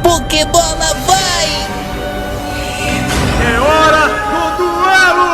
Pokébola vai! É hora do duelo!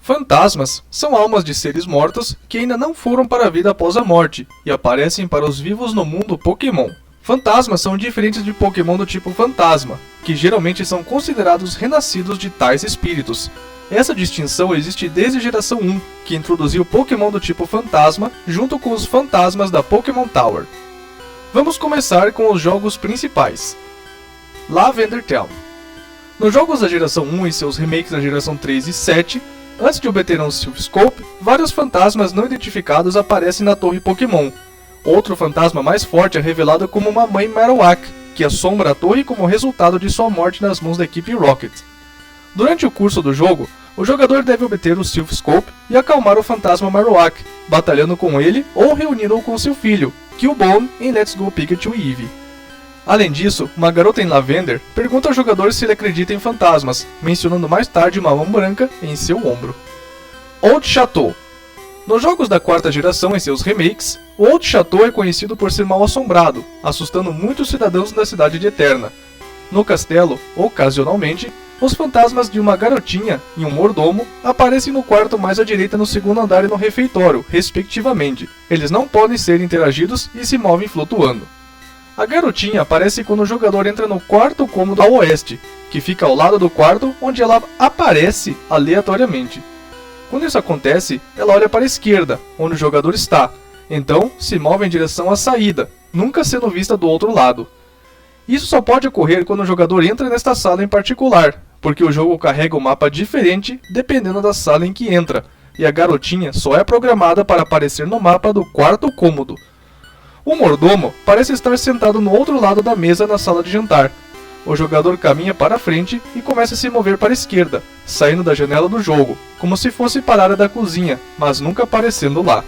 Fantasmas são almas de seres mortos que ainda não foram para a vida após a morte e aparecem para os vivos no mundo Pokémon. Fantasmas são diferentes de Pokémon do tipo fantasma, que geralmente são considerados renascidos de tais espíritos. Essa distinção existe desde a geração 1, que introduziu o Pokémon do tipo fantasma junto com os fantasmas da Pokémon Tower. Vamos começar com os jogos principais. Lavender Town. Nos jogos da geração 1 e seus remakes da geração 3 e 7, antes de obter um Silph Scope, vários fantasmas não identificados aparecem na torre Pokémon. Outro fantasma mais forte é revelado como uma mãe Marowak, que assombra a torre como resultado de sua morte nas mãos da equipe Rocket. Durante o curso do jogo, o jogador deve obter o Silph Scope e acalmar o fantasma Marowak, batalhando com ele ou reunindo-o com seu filho, Cubone, em Let's Go Pikachu e Eevee. Além disso, uma garota em Lavender pergunta ao jogador se ele acredita em fantasmas, mencionando mais tarde uma mão branca em seu ombro. Old Chateau. Nos jogos da quarta geração e seus remakes, o Old Chateau é conhecido por ser mal assombrado, assustando muitos cidadãos da cidade de Eterna. No castelo, ocasionalmente, os fantasmas de uma garotinha e um mordomo aparecem no quarto mais à direita no segundo andar e no refeitório, respectivamente. Eles não podem ser interagidos e se movem flutuando. A garotinha aparece quando o jogador entra no quarto cômodo ao oeste, que fica ao lado do quarto onde ela aparece aleatoriamente. Quando isso acontece, ela olha para a esquerda, onde o jogador está, então se move em direção à saída, nunca sendo vista do outro lado. Isso só pode ocorrer quando o jogador entra nesta sala em particular, porque o jogo carrega um mapa diferente dependendo da sala em que entra, e a garotinha só é programada para aparecer no mapa do quarto cômodo. O mordomo parece estar sentado no outro lado da mesa na sala de jantar. O jogador caminha para a frente e começa a se mover para a esquerda, saindo da janela do jogo, como se fosse para a área da cozinha, mas nunca aparecendo lá.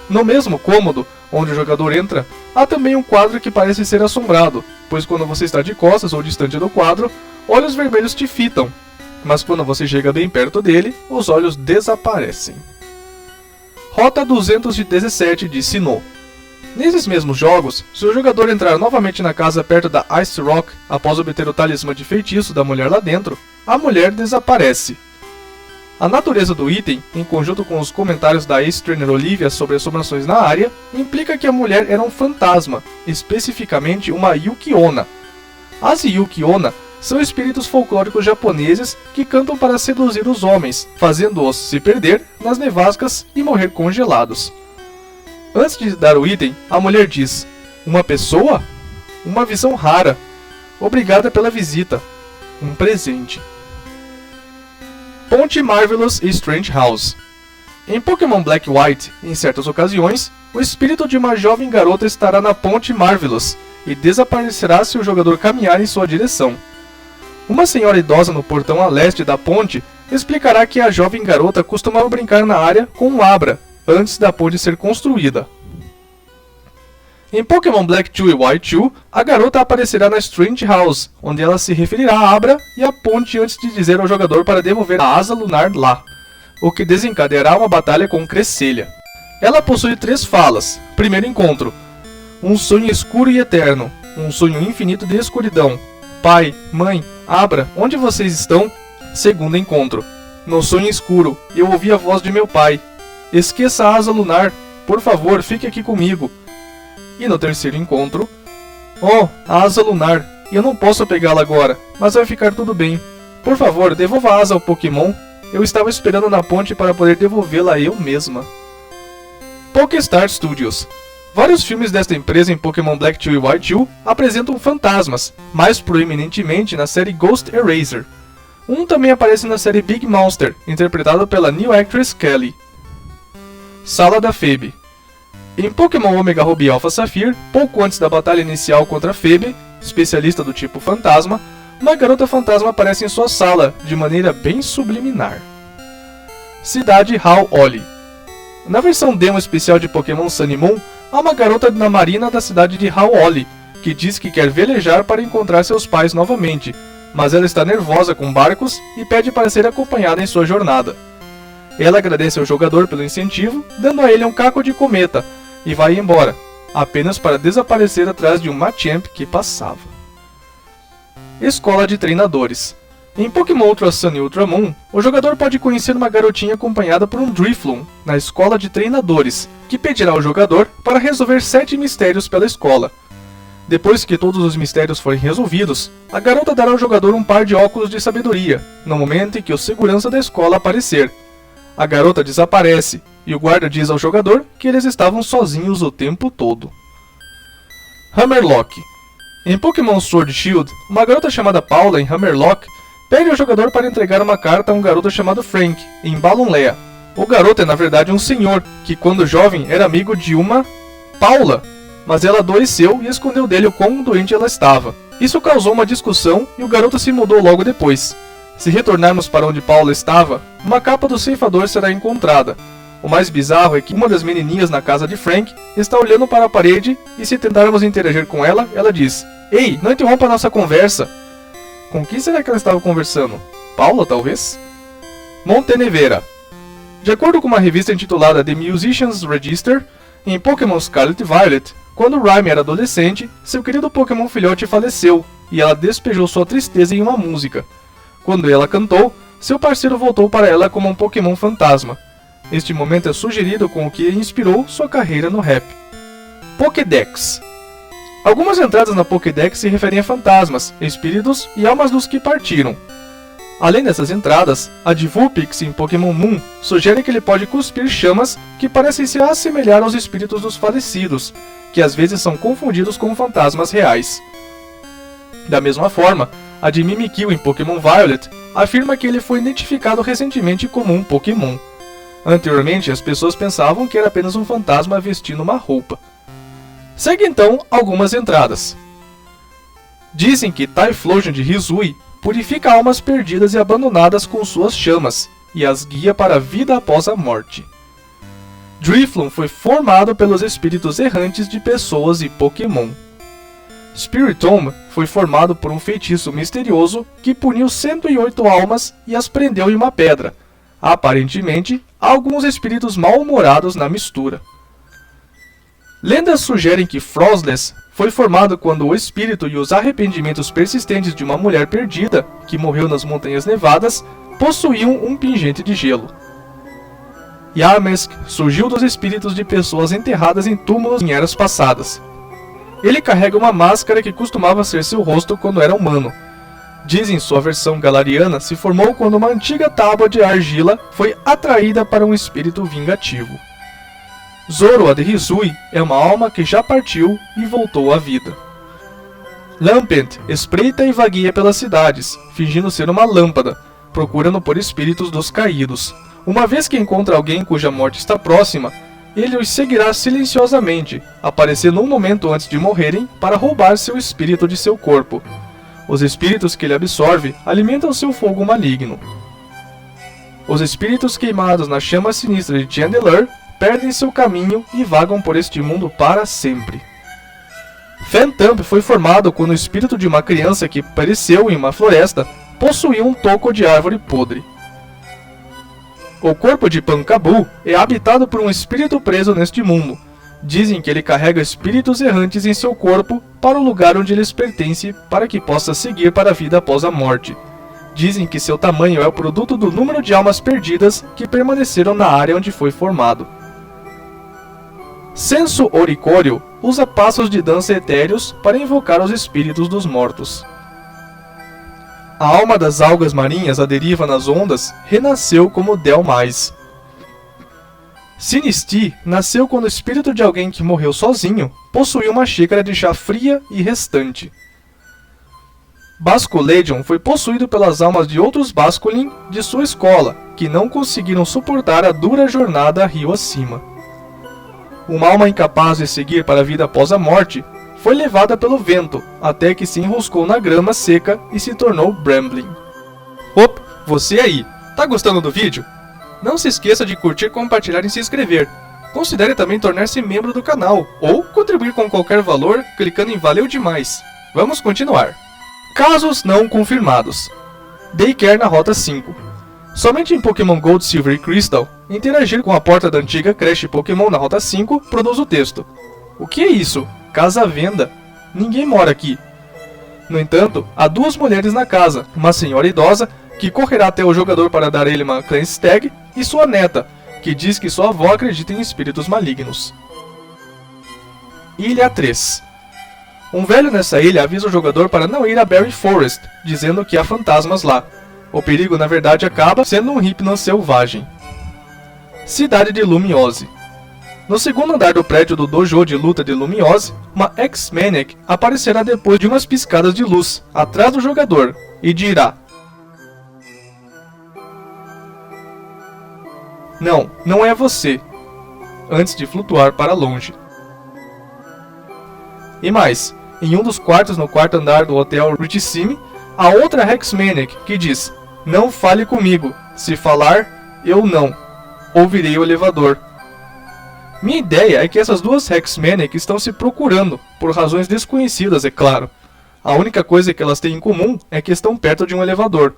No mesmo cômodo, onde o jogador entra, há também um quadro que parece ser assombrado, pois quando você está de costas ou distante do quadro, olhos vermelhos te fitam, mas quando você chega bem perto dele, os olhos desaparecem. Rota 217 de Sinnoh. Nesses mesmos jogos, se o jogador entrar novamente na casa perto da Ice Rock após obter o talismã de feitiço da mulher lá dentro, a mulher desaparece. A natureza do item, em conjunto com os comentários da ex-trainer Olivia sobre assombrações na área, implica que a mulher era um fantasma, especificamente uma Yuki-onna. As Yuki-onna são espíritos folclóricos japoneses que cantam para seduzir os homens, fazendo-os se perder nas nevascas e morrer congelados. Antes de dar o item, a mulher diz: "Uma pessoa? Uma visão rara. Obrigada pela visita. Um presente." Ponte Marvelous e Strange House. Em Pokémon Black e White, em certas ocasiões, o espírito de uma jovem garota estará na Ponte Marvelous e desaparecerá se o jogador caminhar em sua direção. Uma senhora idosa no portão a leste da ponte explicará que a jovem garota costumava brincar na área com um Abra, antes da ponte ser construída. Em Pokémon Black 2 e White 2, a garota aparecerá na Strange House, onde ela se referirá a Abra e a ponte antes de dizer ao jogador para devolver a asa lunar lá, o que desencadeará uma batalha com Cresselia. Ela possui 3 falas. Primeiro encontro: um sonho escuro e eterno, um sonho infinito de escuridão. Pai, mãe, Abra, onde vocês estão? Segundo encontro: no sonho escuro, eu ouvi a voz de meu pai. Esqueça a asa lunar, por favor, fique aqui comigo. E no terceiro encontro: oh, a asa lunar, eu não posso pegá-la agora, mas vai ficar tudo bem. Por favor, devolva a asa ao Pokémon. Eu estava esperando na ponte para poder devolvê-la eu mesma. Pokéstar Studios. Vários filmes desta empresa em Pokémon Black 2 e White 2 apresentam fantasmas, mais proeminentemente na série Ghost Eraser. Um também aparece na série Big Monster, interpretado pela new actress Kelly. Sala da Phoebe. Em Pokémon Omega Ruby Alpha Sapphire, pouco antes da batalha inicial contra Phoebe, especialista do tipo fantasma, uma garota fantasma aparece em sua sala, de maneira bem subliminar. Cidade Hau-Oli. Na versão demo especial de Pokémon Sun e Moon, há uma garota na marina da cidade de Hau-Oli, que diz que quer velejar para encontrar seus pais novamente, mas ela está nervosa com barcos e pede para ser acompanhada em sua jornada. Ela agradece ao jogador pelo incentivo, dando a ele um caco de cometa, e vai embora, apenas para desaparecer atrás de um Machamp que passava. Escola de Treinadores. Em Pokémon Ultra Sun e Ultra Moon, o jogador pode conhecer uma garotinha acompanhada por um Drifloon na Escola de Treinadores, que pedirá ao jogador para resolver 7 mistérios pela escola. Depois que todos os mistérios forem resolvidos, a garota dará ao jogador um par de óculos de sabedoria, no momento em que o segurança da escola aparecer. A garota desaparece, e o guarda diz ao jogador que eles estavam sozinhos o tempo todo. Hammerlock. Em Pokémon Sword e Shield, uma garota chamada Paula em Hammerlock pede ao jogador para entregar uma carta a um garoto chamado Frank, em Balonlea. O garoto é na verdade um senhor, que quando jovem era amigo de uma Paula, mas ela adoeceu e escondeu dele o quão doente ela estava. Isso causou uma discussão e o garoto se mudou logo depois. Se retornarmos para onde Paula estava, uma capa do ceifador será encontrada. O mais bizarro é que uma das menininhas na casa de Frank está olhando para a parede e se tentarmos interagir com ela, ela diz: "Ei, não interrompa a nossa conversa!" Com quem será que ela estava conversando? Paula, talvez? Montenevera. De acordo com uma revista intitulada The Musician's Register, em Pokémon Scarlet e Violet, quando Rhyme era adolescente, seu querido Pokémon filhote faleceu, e ela despejou sua tristeza em uma música. Quando ela cantou, seu parceiro voltou para ela como um Pokémon fantasma. Este momento é sugerido com o que inspirou sua carreira no rap. Pokédex. Algumas entradas na Pokédex se referem a fantasmas, espíritos e almas dos que partiram. Além dessas entradas, a de Vulpix em Pokémon Moon sugere que ele pode cuspir chamas que parecem se assemelhar aos espíritos dos falecidos, que às vezes são confundidos com fantasmas reais. Da mesma forma, a de Mimikyu em Pokémon Violet afirma que ele foi identificado recentemente como um Pokémon. Anteriormente, as pessoas pensavam que era apenas um fantasma vestindo uma roupa. Segue então algumas entradas. Dizem que Typhlosion de Hisui purifica almas perdidas e abandonadas com suas chamas, e as guia para a vida após a morte. Drifloon foi formado pelos espíritos errantes de pessoas e Pokémon. Spiritomb foi formado por um feitiço misterioso que puniu 108 almas e as prendeu em uma pedra. Aparentemente, há alguns espíritos mal-humorados na mistura. Lendas sugerem que Frostless foi formado quando o espírito e os arrependimentos persistentes de uma mulher perdida, que morreu nas Montanhas Nevadas, possuíam um pingente de gelo. Yamask surgiu dos espíritos de pessoas enterradas em túmulos em eras passadas. Ele carrega uma máscara que costumava ser seu rosto quando era humano. Dizem sua versão galariana se formou quando uma antiga tábua de argila foi atraída para um espírito vingativo. Zoroa de Hisui é uma alma que já partiu e voltou à vida. Lampent espreita e vagueia pelas cidades, fingindo ser uma lâmpada, procurando por espíritos dos caídos. Uma vez que encontra alguém cuja morte está próxima, ele os seguirá silenciosamente, aparecendo um momento antes de morrerem para roubar seu espírito de seu corpo. Os espíritos que ele absorve alimentam seu fogo maligno. Os espíritos queimados na chama sinistra de Chandelure perdem seu caminho e vagam por este mundo para sempre. Phantump foi formado quando o espírito de uma criança que pereceu em uma floresta possuía um toco de árvore podre. O corpo de Pankabu é habitado por um espírito preso neste mundo. Dizem que ele carrega espíritos errantes em seu corpo para o lugar onde eles pertencem para que possa seguir para a vida após a morte. Dizem que seu tamanho é o produto do número de almas perdidas que permaneceram na área onde foi formado. Senso Oricorio usa passos de dança etéreos para invocar os espíritos dos mortos. A alma das algas marinhas à deriva nas ondas renasceu como Delmais. Sinistee nasceu quando o espírito de alguém que morreu sozinho possuía uma xícara de chá fria e restante. Basculegion foi possuído pelas almas de outros Basculin de sua escola, que não conseguiram suportar a dura jornada rio acima. Uma alma incapaz de seguir para a vida após a morte foi levada pelo vento, até que se enroscou na grama seca e se tornou Brambling. Opa, você aí, tá gostando do vídeo? Não se esqueça de curtir, compartilhar e se inscrever. Considere também tornar-se membro do canal, ou contribuir com qualquer valor clicando em Valeu Demais. Vamos continuar. Casos não confirmados. Daycare na Rota 5. Somente em Pokémon Gold, Silver e Crystal, interagir com a porta da antiga creche Pokémon na Rota 5 produz o texto. O que é isso? Casa à venda. Ninguém mora aqui. No entanto, há duas mulheres na casa, uma senhora idosa, que correrá até o jogador para dar a ele uma Clancy Tag, e sua neta, que diz que sua avó acredita em espíritos malignos. Ilha 3. Um velho nessa ilha avisa o jogador para não ir a Berry Forest, dizendo que há fantasmas lá. O perigo na verdade acaba sendo um Hypno selvagem. Cidade de Lumiose. No segundo andar do prédio do dojo de luta de Lumiose, uma X-Maniac aparecerá depois de umas piscadas de luz, atrás do jogador, e dirá: Não, não é você, antes de flutuar para longe. E mais, em um dos quartos no quarto andar do Hotel Richissime, há outra Hexmaniac que diz: Não fale comigo, se falar, eu não. Ouvirei o elevador. Minha ideia é que essas duas Hexmaniac estão se procurando, por razões desconhecidas, é claro. A única coisa que elas têm em comum é que estão perto de um elevador.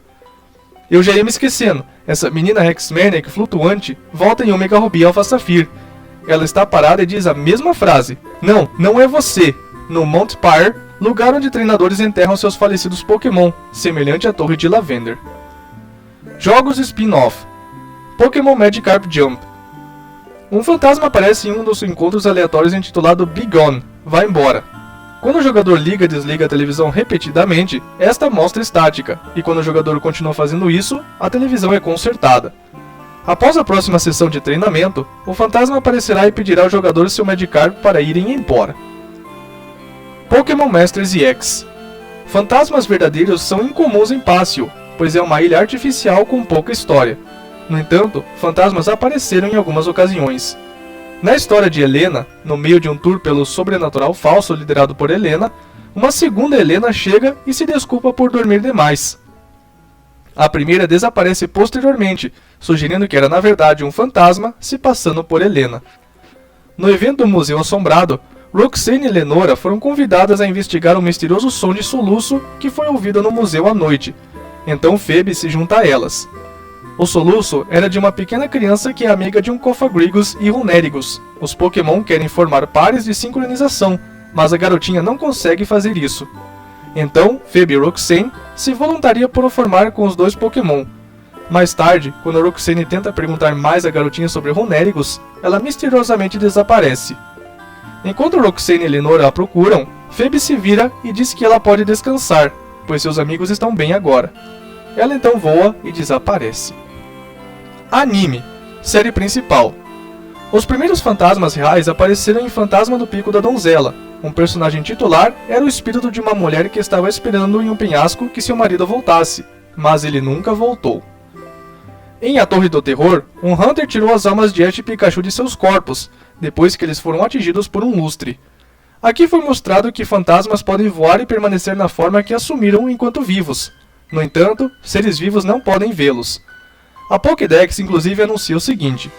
Eu já ia me esquecendo, essa menina Hexmaniac flutuante volta em Omega Ruby Alpha Sapphire. Ela está parada e diz a mesma frase: Não, não é você, no Mount Pyre, lugar onde treinadores enterram seus falecidos Pokémon, semelhante à Torre de Lavender. Jogos spin-off. Pokémon Magikarp Jump. Um fantasma aparece em um dos encontros aleatórios intitulado Be Gone, vá embora. Quando o jogador liga e desliga a televisão repetidamente, esta mostra estática, e quando o jogador continua fazendo isso, a televisão é consertada. Após a próxima sessão de treinamento, o fantasma aparecerá e pedirá ao jogador seu Magikarp para irem embora. Pokémon Masters EX. Fantasmas verdadeiros são incomuns em Pássio, pois é uma ilha artificial com pouca história. No entanto, fantasmas apareceram em algumas ocasiões. Na história de Helena, no meio de um tour pelo sobrenatural falso liderado por Helena, uma segunda Helena chega e se desculpa por dormir demais. A primeira desaparece posteriormente, sugerindo que era na verdade um fantasma se passando por Helena. No evento do Museu Assombrado, Roxane e Lenora foram convidadas a investigar um misterioso som de soluço que foi ouvido no museu à noite. Então Phoebe se junta a elas. O soluço era de uma pequena criança que é amiga de um Cofagrigus e Runerigus. Os Pokémon querem formar pares de sincronização, mas a garotinha não consegue fazer isso. Então, Phoebe Roxane se voluntaria por formar com os dois Pokémon. Mais tarde, quando Roxane tenta perguntar mais à garotinha sobre Runerigus, ela misteriosamente desaparece. Enquanto Roxane e Lenora a procuram, Phoebe se vira e diz que ela pode descansar, pois seus amigos estão bem agora. Ela então voa e desaparece. Anime, série principal. Os primeiros fantasmas reais apareceram em Fantasma do Pico da Donzela. Um personagem titular era o espírito de uma mulher que estava esperando em um penhasco que seu marido voltasse, mas ele nunca voltou. Em A Torre do Terror, um Hunter tirou as almas de Ash e Pikachu de seus corpos, depois que eles foram atingidos por um lustre. Aqui foi mostrado que fantasmas podem voar e permanecer na forma que assumiram enquanto vivos. No entanto, seres vivos não podem vê-los. A Pokédex inclusive anuncia o seguinte: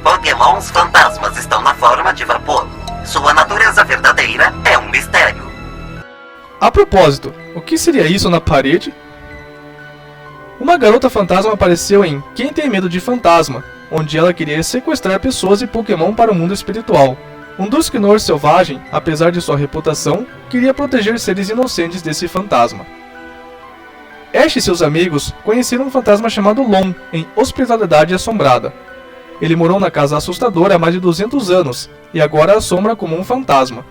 Pokémons fantasmas estão na forma de vapor. Sua natureza verdadeira é um mistério. A propósito, o que seria isso na parede? Uma garota fantasma apareceu em Quem Tem Medo de Fantasma, onde ela queria sequestrar pessoas e Pokémon para o mundo espiritual. Um Dusknoir selvagem, apesar de sua reputação, queria proteger seres inocentes desse fantasma. Ash e seus amigos conheceram um fantasma chamado Lon em Hospitalidade Assombrada. Ele morou na casa assustadora há mais de 200 anos, e agora assombra como um fantasma.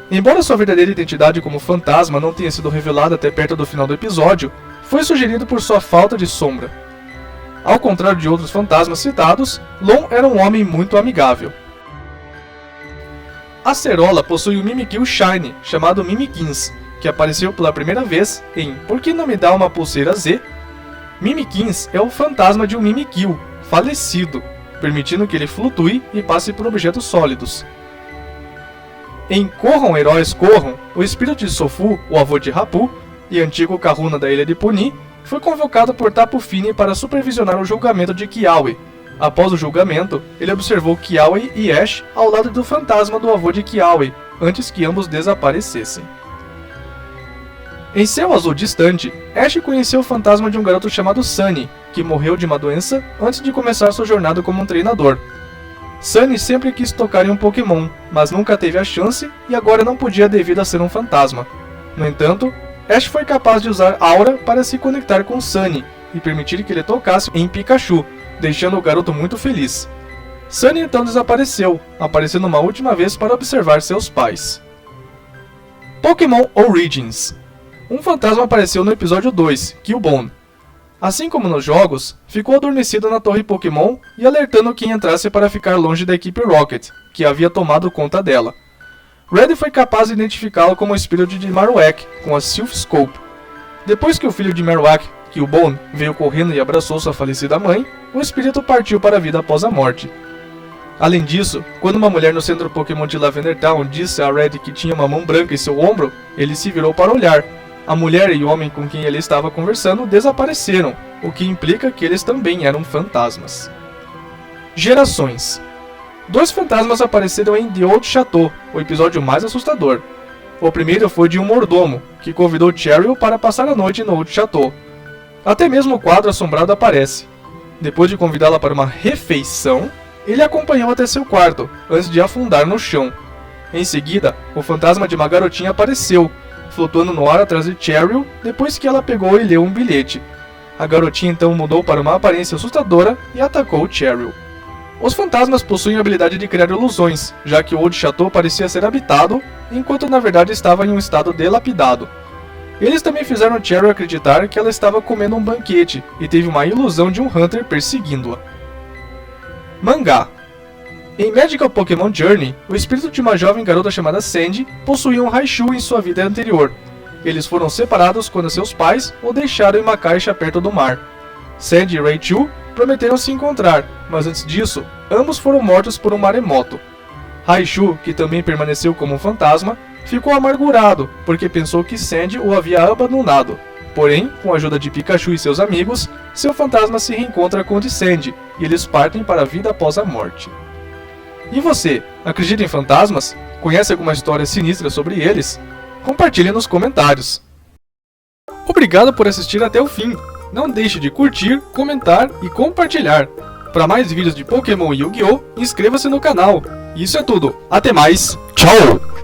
Embora sua verdadeira identidade como fantasma não tenha sido revelada até perto do final do episódio, foi sugerido por sua falta de sombra. Ao contrário de outros fantasmas citados, Lon era um homem muito amigável. Acerola possui um Mimikyu Shiny, chamado Mimikins, que apareceu pela primeira vez em Por que não me dá uma pulseira Z? Mimikins é o fantasma de um Mimikyu, falecido, permitindo que ele flutue e passe por objetos sólidos. Em Corram Heróis Corram, o espírito de Sofu, o avô de Rapu, e antigo Kahuna da ilha de Puni, foi convocado por Tapu Fini para supervisionar o julgamento de Kiawe. Após o julgamento, ele observou Kiawe e Ash ao lado do fantasma do avô de Kiawe, antes que ambos desaparecessem. Em Céu Azul Distante, Ash conheceu o fantasma de um garoto chamado Sunny, que morreu de uma doença antes de começar sua jornada como um treinador. Sunny sempre quis tocar em um Pokémon, mas nunca teve a chance e agora não podia devido a ser um fantasma. No entanto, Ash foi capaz de usar Aura para se conectar com Sunny e permitir que ele tocasse em Pikachu, deixando o garoto muito feliz. Sunny então desapareceu, aparecendo uma última vez para observar seus pais. Pokémon Origins. Um fantasma apareceu no episódio 2, Killbone. Assim como nos jogos, ficou adormecido na torre Pokémon e alertando quem entrasse para ficar longe da equipe Rocket, que havia tomado conta dela. Red foi capaz de identificá-lo como o espírito de Marowak, com a Silph Scope. Depois que o filho de Marowak, Killbone, veio correndo e abraçou sua falecida mãe, o espírito partiu para a vida após a morte. Além disso, quando uma mulher no centro Pokémon de Lavender Town disse a Red que tinha uma mão branca em seu ombro, ele se virou para olhar. A mulher e o homem com quem ele estava conversando desapareceram, o que implica que eles também eram fantasmas. Gerações. 2 fantasmas apareceram em The Old Chateau, o episódio mais assustador. O primeiro foi de um mordomo, que convidou Cheryl para passar a noite no Old Chateau. Até mesmo o quadro assombrado aparece. Depois de convidá-la para uma refeição, ele a acompanhou até seu quarto, antes de afundar no chão. Em seguida, o fantasma de uma garotinha apareceu, flutuando no ar atrás de Cheryl, depois que ela pegou e leu um bilhete. A garotinha então mudou para uma aparência assustadora e atacou Cheryl. Os fantasmas possuem a habilidade de criar ilusões, já que o Old Chateau parecia ser habitado, enquanto na verdade estava em um estado dilapidado. Eles também fizeram Cheryl acreditar que ela estava comendo um banquete e teve uma ilusão de um Hunter perseguindo-a. Mangá. Em Magical Pokémon Journey, o espírito de uma jovem garota chamada Sandy possuía um Raichu em sua vida anterior. Eles foram separados quando seus pais o deixaram em uma caixa perto do mar. Sandy e Raichu prometeram se encontrar, mas antes disso, ambos foram mortos por um maremoto. Raichu, que também permaneceu como um fantasma, ficou amargurado porque pensou que Sandy o havia abandonado. Porém, com a ajuda de Pikachu e seus amigos, seu fantasma se reencontra com o de Sandy e eles partem para a vida após a morte. E você, acredita em fantasmas? Conhece alguma história sinistra sobre eles? Compartilhe nos comentários. Obrigado por assistir até o fim. Não deixe de curtir, comentar e compartilhar. Para mais vídeos de Pokémon e Yu-Gi-Oh!, inscreva-se no canal. Isso é tudo. Até mais. Tchau!